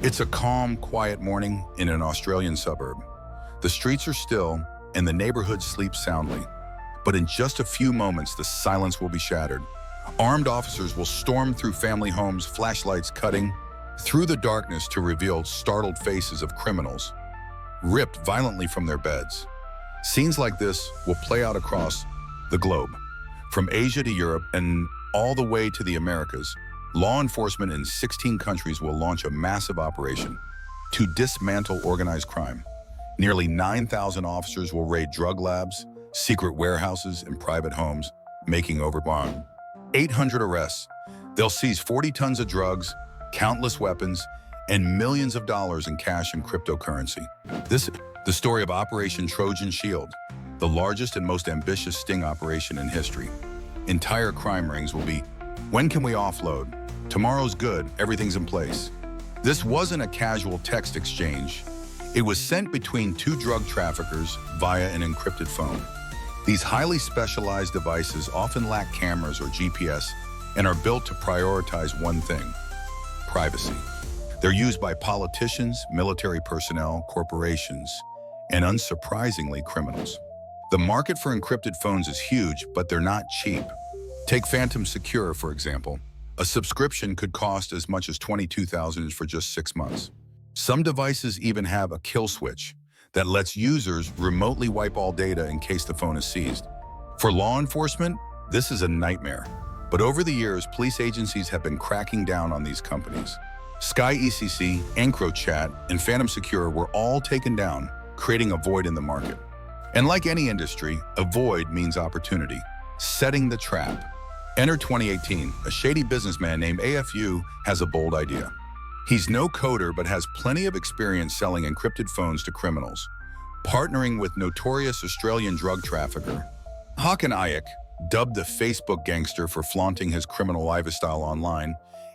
It's a calm, quiet morning in an Australian suburb. The streets are still and the neighborhood sleeps soundly. But in just a few moments, the silence will be shattered. Armed officers will storm through family homes, flashlights cutting through the darkness to reveal startled faces of criminals, ripped violently from their beds. Scenes like this will play out across the globe, from Asia to Europe and all the way to the Americas. Law enforcement in 16 countries will launch a massive operation to dismantle organized crime. Nearly 9,000 officers will raid drug labs, secret warehouses, and private homes, making over 800 arrests. They'll seize 40 tons of drugs, countless weapons, and millions of dollars in cash and cryptocurrency. This is the story of Operation Trojan Shield, the largest and most ambitious sting operation in history. Entire crime rings will be, when can we offload? Tomorrow's good, everything's in place. This wasn't a casual text exchange. It was sent between two drug traffickers via an encrypted phone. These highly specialized devices often lack cameras or GPS and are built to prioritize one thing: privacy. They're used by politicians, military personnel, corporations, and unsurprisingly, criminals. The market for encrypted phones is huge, but they're not cheap. Take Phantom Secure, for example. A subscription could cost as much as $22,000 for just 6 months. Some devices even have a kill switch that lets users remotely wipe all data in case the phone is seized. For law enforcement, this is a nightmare. But over the years, police agencies have been cracking down on these companies. Sky ECC, Encrypted, and Phantom Secure were all taken down, creating a void in the market. And like any industry, a void means opportunity, setting the trap. Enter 2018, a shady businessman named AFU has a bold idea. He's no coder, but has plenty of experience selling encrypted phones to criminals. Partnering with notorious Australian drug trafficker Hakan Ayak, dubbed the Facebook gangster for flaunting his criminal lifestyle online,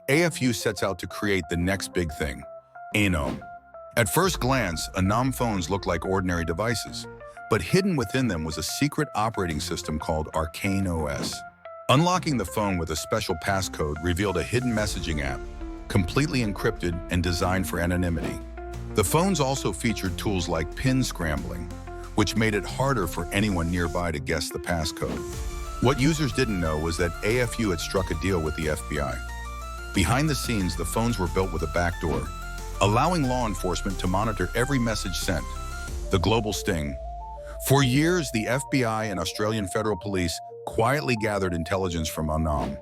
AFU sets out to create the next big thing: Anom. At first glance, Anom phones looked like ordinary devices, but hidden within them was a secret operating system called Arcane OS. Unlocking the phone with a special passcode revealed a hidden messaging app, completely encrypted and designed for anonymity. The phones also featured tools like pin scrambling, which made it harder for anyone nearby to guess the passcode. What users didn't know was that AFU had struck a deal with the FBI. Behind the scenes, the phones were built with a backdoor, allowing law enforcement to monitor every message sent. The global sting. For years, the FBI and Australian Federal Police quietly gathered intelligence from Anom.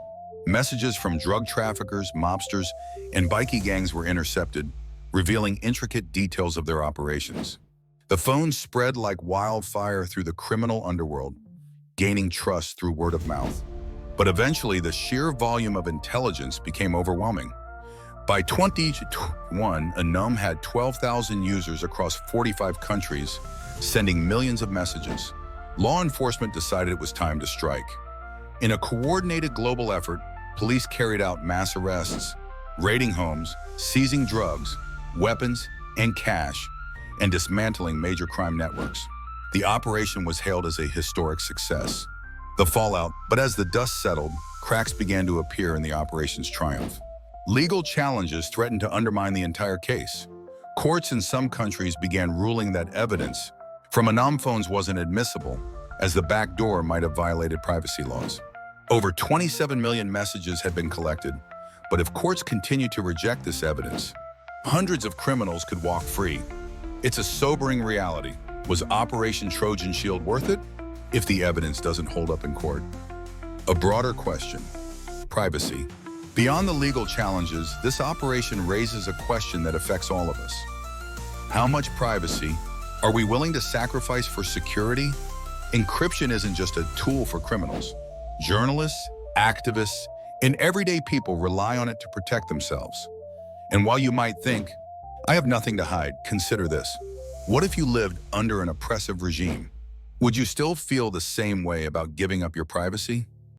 Messages from drug traffickers, mobsters, and bikie gangs were intercepted, revealing intricate details of their operations. The phones spread like wildfire through the criminal underworld, gaining trust through word of mouth. But eventually, the sheer volume of intelligence became overwhelming. By 2021, Anom had 12,000 users across 45 countries, sending millions of messages. Law enforcement decided it was time to strike. In a coordinated global effort, police carried out mass arrests, raiding homes, seizing drugs, weapons, and cash, and dismantling major crime networks. The operation was hailed as a historic success. The fallout, but as the dust settled, cracks began to appear in the operation's triumph. Legal challenges threatened to undermine the entire case. Courts in some countries began ruling that evidence from Anom phones wasn't admissible, as the back door might have violated privacy laws. Over 27 million messages had been collected, but if courts continued to reject this evidence, hundreds of criminals could walk free. It's a sobering reality. Was Operation Trojan Shield worth it if the evidence doesn't hold up in court? A broader question: privacy. Beyond the legal challenges, this operation raises a question that affects all of us. How much privacy are we willing to sacrifice for security? Encryption isn't just a tool for criminals. Journalists, activists, and everyday people rely on it to protect themselves. And while you might think, I have nothing to hide, consider this. What if you lived under an oppressive regime? Would you still feel the same way about giving up your privacy?